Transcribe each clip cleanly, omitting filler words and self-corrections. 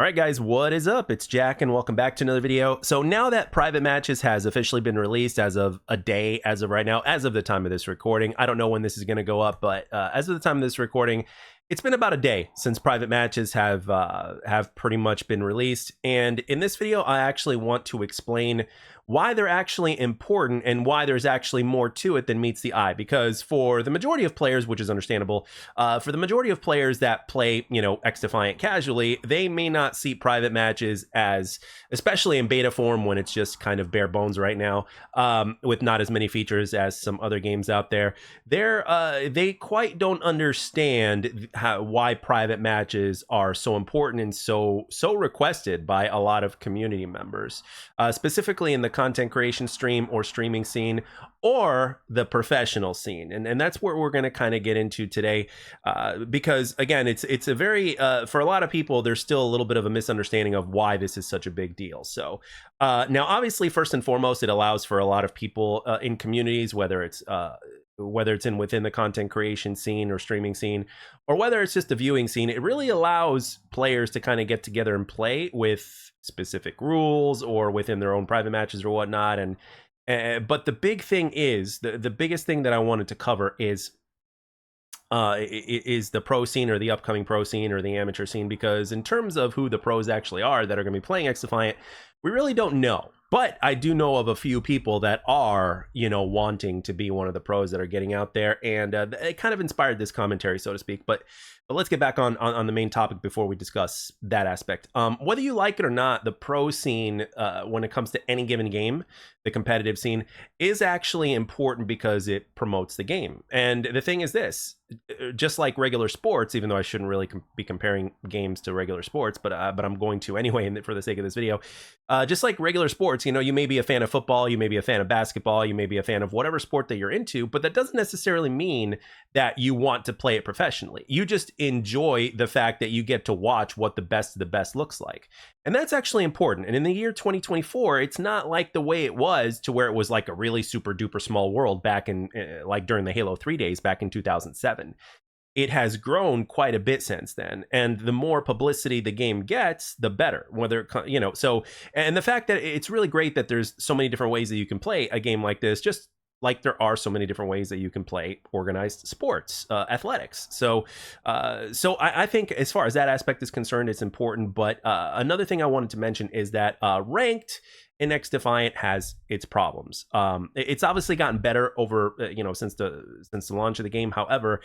All right, guys, what is up? It's Jack, and welcome back to another video. So now that Private Matches has officially been released as of a day, as of right now, as of the time of this recording, I don't know when this is going to go up, but as of the time of this recording, it's been about a day since Private Matches have pretty much been released. And in this video, I actually want to explain why they're actually important and why there's actually more to it than meets the eye. Because for the majority of players, which is understandable, for the majority of players that play, XDefiant casually, they may not see Private Matches as, especially in beta form when it's just kind of bare bones right now, with not as many features as some other games out there. They quite don't understand why Private Matches are so important and so requested by a lot of community members, specifically in the content creation stream or streaming scene or the professional scene. And that's what we're going to kind of get into today, because again, it's a very for a lot of people, there's still a little bit of a misunderstanding of why this is such a big deal. So now obviously, first and foremost, it allows for a lot of people in communities, whether it's within the content creation scene or streaming scene, or whether it's just a viewing scene, it really allows players to kind of get together and play with specific rules or within their own private matches or whatnot. But the big thing is, the biggest thing that I wanted to cover is the pro scene, or the upcoming pro scene, or the amateur scene, because in terms of who the pros actually are that are going to be playing XDefiant, we really don't know. But I do know of a few people that are, wanting to be one of the pros that are getting out there, and it kind of inspired this commentary, so to speak. But let's get back on the main topic before we discuss that aspect. Whether you like it or not, the pro scene, when it comes to any given game, the competitive scene, is actually important because it promotes the game. And the thing is this, just like regular sports, even though I shouldn't really be comparing games to regular sports, but I'm going to anyway for the sake of this video. Just like regular sports, you may be a fan of football, you may be a fan of basketball, you may be a fan of whatever sport that you're into, but that doesn't necessarily mean that you want to play it professionally. You just enjoy the fact that you get to watch what the best of the best looks like. And that's actually important. And in the year 2024, it's not like the way it was, to where it was like a really super duper small world back in like during the Halo 3 days back in 2007. It has grown quite a bit since then, and the more publicity the game gets, the better. So, and the fact that it's really great that there's so many different ways that you can play a game like this, just like there are so many different ways that you can play organized sports, athletics. So I think as far as that aspect is concerned, it's important. But another thing I wanted to mention is that ranked in XDefiant has its problems. It's obviously gotten better over since the launch of the game. However,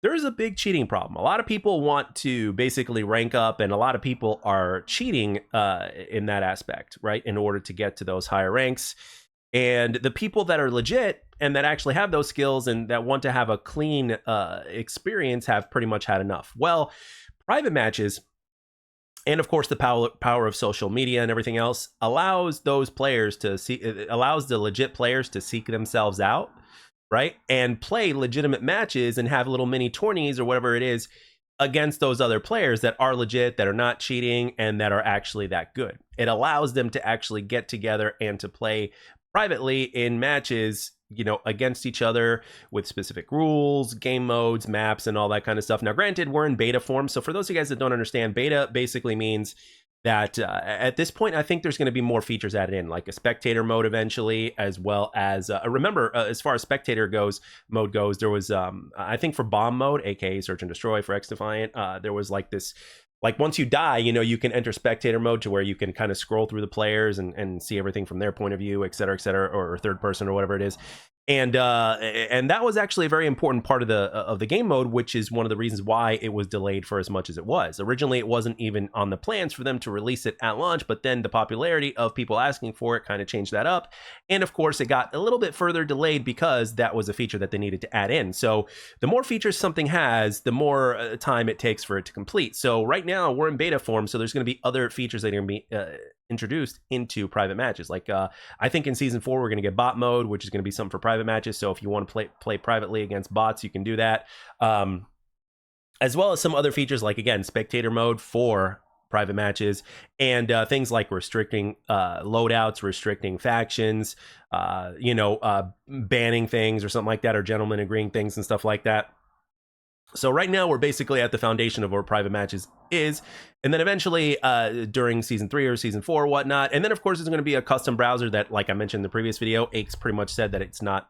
there is a big cheating problem. A lot of people want to basically rank up, and a lot of people are cheating in that aspect, right, in order to get to those higher ranks. And the people that are legit and that actually have those skills and that want to have a clean experience have pretty much had enough. Well, private matches, and of course the power of social media and everything else, allows those players to allows the legit players to seek themselves out, right, and play legitimate matches and have little mini tourneys or whatever it is against those other players that are legit, that are not cheating, and that are actually that good. It allows them to actually get together and to play privately in matches, against each other with specific rules, game modes, maps, and all that kind of stuff. Now, granted, we're in beta form, so for those of you guys that don't understand, beta basically means that at this point, I think there's going to be more features added in, like a spectator mode eventually, as well as remember, as far as spectator mode goes, there was I think for bomb mode, aka search and destroy for XDefiant, there was like this, like once you die, you can enter spectator mode, to where you can kind of scroll through the players and see everything from their point of view, et cetera, or third person or whatever it is. And that was actually a very important part of the game mode, which is one of the reasons why it was delayed for as much as it was. Originally, it wasn't even on the plans for them to release it at launch, but then the popularity of people asking for it kind of changed that up. And of course, it got a little bit further delayed because that was a feature that they needed to add in. So the more features something has, the more time it takes for it to complete. So right now, we're in beta form, so there's going to be other features that are going to be introduced into private matches. Like I think in season 4 we're going to get bot mode, which is going to be something for private matches. So if you want to play privately against bots, you can do that, as well as some other features like, again, spectator mode for private matches, and things like restricting loadouts, restricting factions, banning things or something like that, or gentlemen agreeing things and stuff like that. So right now we're basically at the foundation of where private matches is, and then eventually during season 3 or season 4 or whatnot, and then of course there's going to be a custom browser that, like I mentioned in the previous video, Aches pretty much said that it's not,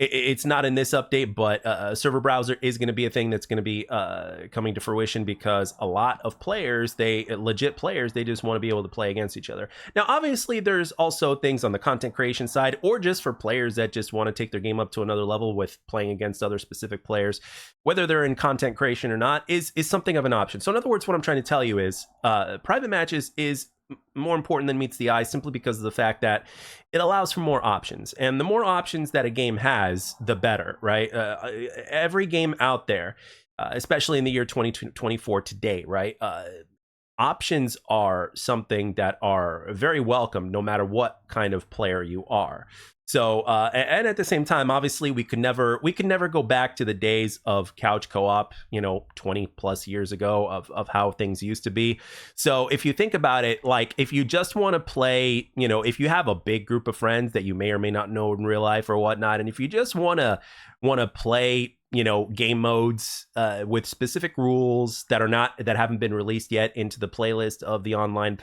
it's not in this update, but a server browser is going to be a thing that's going to be coming to fruition, because a lot of players, legit players, they just want to be able to play against each other. Now, obviously, there's also things on the content creation side, or just for players that just want to take their game up to another level with playing against other specific players, whether they're in content creation or not, is something of an option. So in other words, what I'm trying to tell you is private matches is more important than meets the eye, simply because of the fact that it allows for more options, and the more options that a game has, the better, right? Every game out there, especially in the year 2024 today, right? Options are something that are very welcome, no matter what kind of player you are. So, and at the same time, obviously, we could never go back to the days of couch co-op, 20 plus years ago, of how things used to be. So if you think about it, like if you just want to play, if you have a big group of friends that you may or may not know in real life or whatnot, and if you just want to play, game modes with specific rules that haven't been released yet into the playlist of the online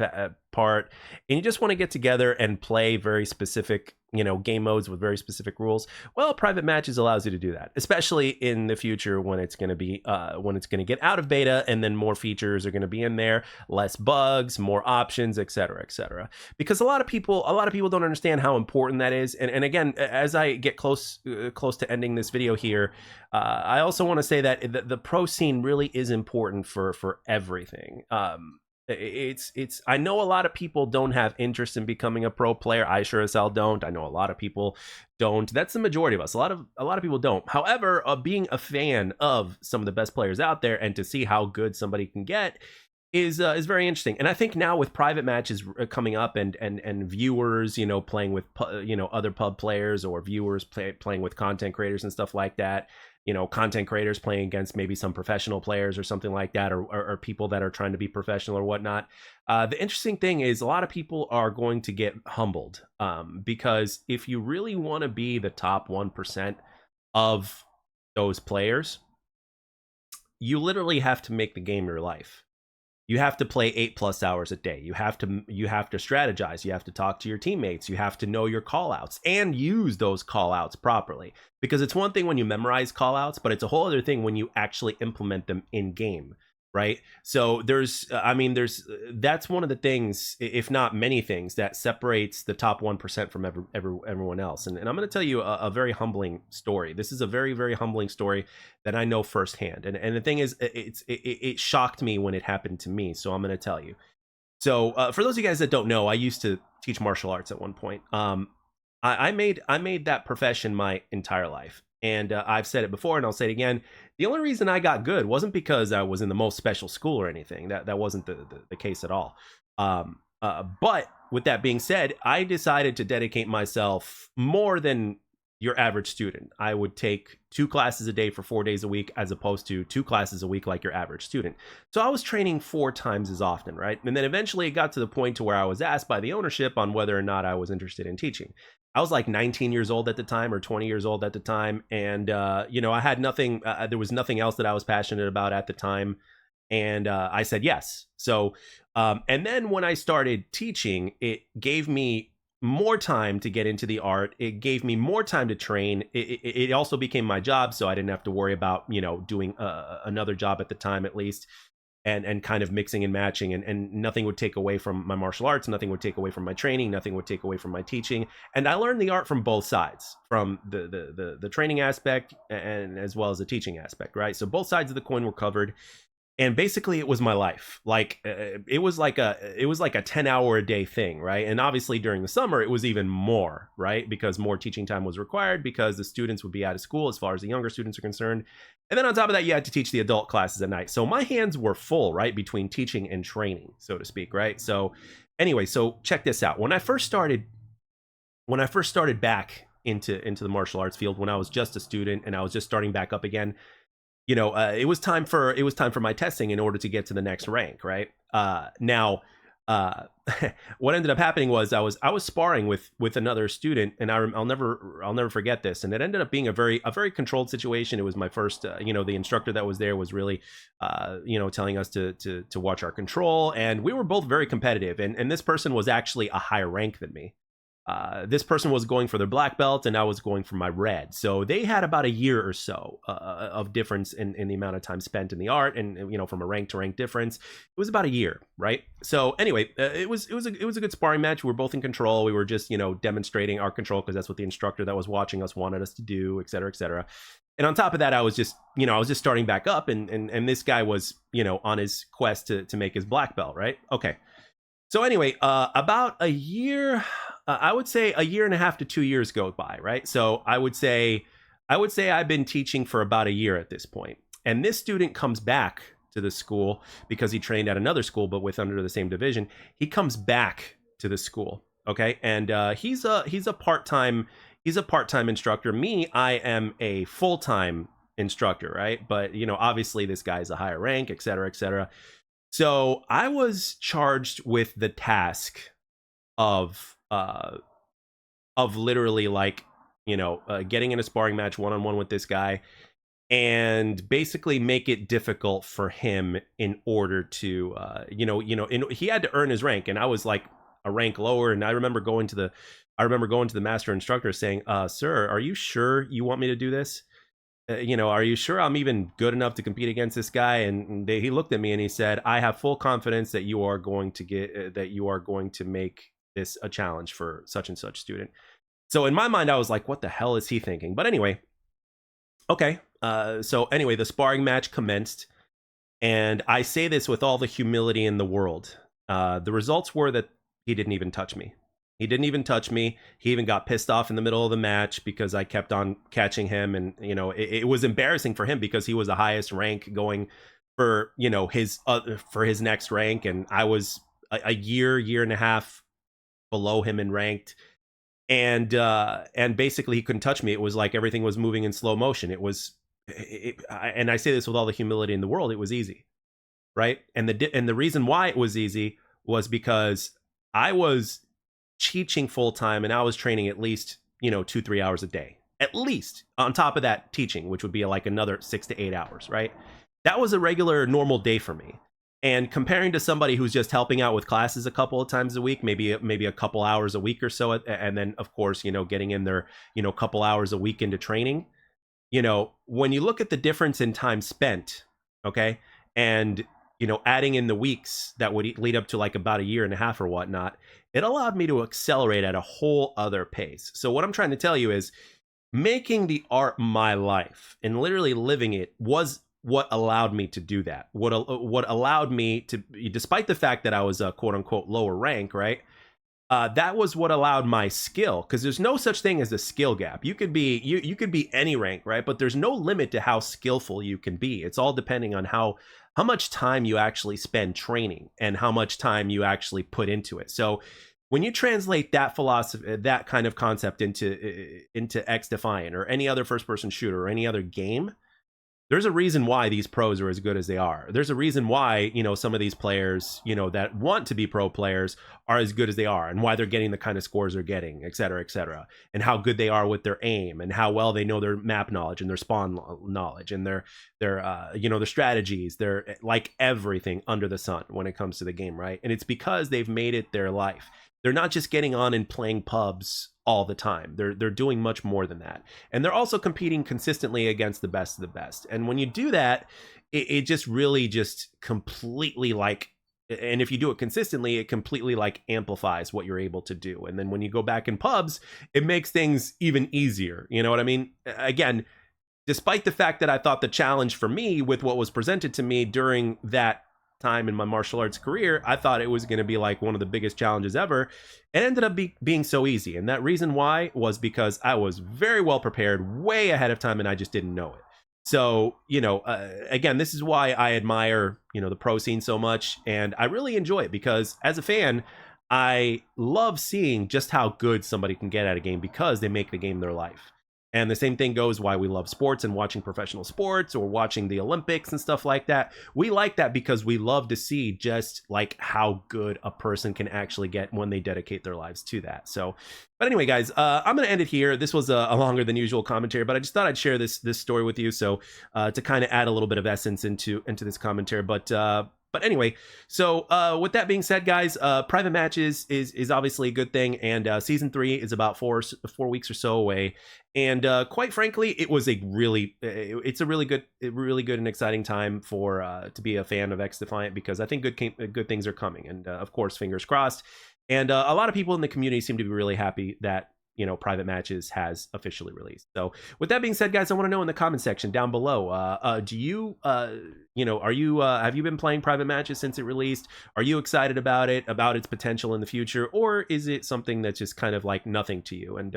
part, and you just want to get together and play very specific, game modes with very specific rules, well, private matches allows you to do that, especially in the future when it's going to be when it's going to get out of beta, and then more features are going to be in there, less bugs, more options, etc., etc. Because a lot of people don't understand how important that is. And again, as I get close to ending this video here, I also want to say that the pro scene really is important for everything. It's I know a lot of people don't have interest in becoming a pro player. I sure as hell don't. I know a lot of people don't. That's the majority of us. A lot of people don't. However, being a fan of some of the best players out there, and to see how good somebody can get, is very interesting. And I think now with private matches coming up, and viewers, playing with other pub players, or viewers playing with content creators and stuff like that, content creators playing against maybe some professional players or something like that, or people that are trying to be professional or whatnot. The interesting thing is a lot of people are going to get humbled, because if you really want to be the top 1% of those players, you literally have to make the game your life. You have to play 8+ hours a day. You have to strategize. You have to talk to your teammates. You have to know your call outs and use those call outs properly. Because it's one thing when you memorize call outs, but it's a whole other thing when you actually implement them in game, right? So that's one of the things, if not many things, that separates the top 1% from everyone else. And I'm going to tell you a very humbling story. This is a very, very humbling story that I know firsthand. And the thing is, it shocked me when it happened to me. So I'm going to tell you. So for those of you guys that don't know, I used to teach martial arts at one point. I made that profession my entire life. And I've said it before, and I'll say it again. The only reason I got good wasn't because I was in the most special school or anything. That wasn't the case at all. But with that being said, I decided to dedicate myself more than your average student. I would take 2 classes a day for 4 days a week, as opposed to 2 classes a week like your average student. So I was training 4 times as often, right? And then eventually it got to the point to where I was asked by the ownership on whether or not I was interested in teaching. I was like 19 years old at the time, or 20 years old at the time. And, I had nothing, there was nothing else that I was passionate about at the time. And I said yes. So, and then when I started teaching, it gave me more time to get into the art. It gave me more time to train. It also became my job, so I didn't have to worry about, doing another job at the time, at least. And kind of mixing and matching, and nothing would take away from my martial arts, nothing would take away from my training, nothing would take away from my teaching. And I learned the art from both sides, from the training aspect and as well as the teaching aspect, right? So both sides of the coin were covered. And basically it was my life. Like it was like a 10-hour a day thing, right? And obviously during the summer it was even more, right? Because more teaching time was required, because the students would be out of school as far as the younger students are concerned. And then on top of that, you had to teach the adult classes at night. So my hands were full, right, between teaching and training, so to speak, right? So anyway, so check this out. When I first started back into the martial arts field, when I was just a student and I was just starting back up again, it was time for my testing in order to get to the next rank, right? Now, uh, what ended up happening was I was sparring with another student, and I'll never forget this. And it ended up being a very controlled situation. It was my first, the instructor that was there was really, telling us to watch our control, and we were both very competitive. And this person was actually a higher rank than me. This person was going for their black belt, and I was going for my red. So they had about a year or so of difference in the amount of time spent in the art, and from a rank to rank difference, it was about a year, right? So anyway, it was a good sparring match. We were both in control. We were just demonstrating our control because that's what the instructor that was watching us wanted us to do, et cetera, et cetera. And on top of that, I was just starting back up, and this guy was on his quest to make his black belt, right? Okay. So anyway, about a year, I would say a year and a half to 2 years go by, right? So I would say I've been teaching for about a year at this point. And this student comes back to the school because he trained at another school, but with under the same division. He comes back to the school, okay? And he's a part-time instructor. Me, I am a full-time instructor, right? But obviously this guy's a higher rank, et cetera, et cetera. So I was charged with the task of literally like getting in a sparring match one-on-one with this guy, and basically make it difficult for him in order to he had to earn his rank, and I was like a rank lower. And I remember going to the master instructor saying, sir, are you sure you want me to do this? Are you sure I'm even good enough to compete against this guy? And he looked at me and he said, I have full confidence that you are going to make this a challenge for such and such student. So in my mind, I was like, what the hell is he thinking? But anyway, okay. So anyway, the sparring match commenced, and I say this with all the humility in the world. The results were that he didn't even touch me. He didn't even touch me. He even got pissed off in the middle of the match because I kept on catching him. And, it was embarrassing for him because he was the highest rank going for, his next rank. And I was a year and a half below him in ranked. And basically he couldn't touch me. It was like everything was moving in slow motion. And I say this with all the humility in the world, it was easy. Right. And the reason why it was easy was because I was teaching full time, and I was training at least 2-3 hours a day, at least, on top of that teaching, which would be like another 6 to 8 hours, right? That was a regular normal day for me. And comparing to somebody who's just helping out with classes a couple of times a week, maybe a couple hours a week or so, and then of course getting in their couple hours a week into training, when you look at the difference in time spent, okay, and adding in the weeks that would lead up to like about a year and a half or whatnot, it allowed me to accelerate at a whole other pace. So what I'm trying to tell you is making the art my life and literally living it was what allowed me to do that. What allowed me to, despite the fact that I was a quote unquote lower rank, right? That was what allowed my skill, because there's no such thing as a skill gap. You could be you could be any rank, right? But there's no limit to how skillful you can be. It's all depending on how much time you actually spend training and how much time you actually put into it. So when you translate that philosophy, that kind of concept into XDefiant or any other first person shooter or any other game, there's a reason why these pros are as good as they are. There's a reason why, some of these players, that want to be pro players are as good as they are, and why they're getting the kind of scores they're getting, et cetera, and how good they are with their aim, and how well they know their map knowledge and their spawn knowledge and their strategies. They're like everything under the sun when it comes to the game, right? And it's because they've made it their life. They're not just getting on and playing pubs all the time. They're doing much more than that. And they're also competing consistently against the best of the best. And when you do that, it just really just completely like, and if you do it consistently, it completely like amplifies what you're able to do. And then when you go back in pubs, it makes things even easier. You know what I mean? Again, despite the fact that I thought the challenge for me with what was presented to me during that time in my martial arts career, I thought it was going to be like one of the biggest challenges ever. It ended up being so easy. And that reason why was because I was very well prepared way ahead of time, and I just didn't know it. So, again, this is why I admire, the pro scene so much. And I really enjoy it because as a fan, I love seeing just how good somebody can get at a game because they make the game their life. And the same thing goes why we love sports and watching professional sports or watching the Olympics and stuff like that. We like that because we love to see just like how good a person can actually get when they dedicate their lives to that. So, but anyway, guys, I'm going to end it here. This was a longer than usual commentary, but I just thought I'd share this story with you. So to kind of add a little bit of essence into this commentary. But anyway, so with that being said, guys, private matches is obviously a good thing, and season 3 is about 4 weeks or so away. And quite frankly, it's a really good and exciting time for to be a fan of XDefiant, because I think good things are coming, and of course, fingers crossed. And a lot of people in the community seem to be really happy that private matches has officially released. So with that being said, guys, I want to know in the comment section down below, do you are you have you been playing private matches since it released? Are you excited about it, about its potential in the future, or is it something that's just kind of like nothing to you? And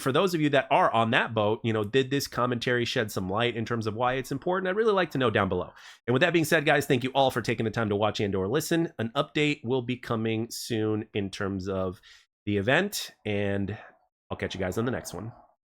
for those of you that are on that boat, did this commentary shed some light in terms of why it's important? I'd really like to know down below. And with that being said, guys, thank you all for taking the time to watch and or listen. An update will be coming soon in terms of the event, and I'll catch you guys on the next one.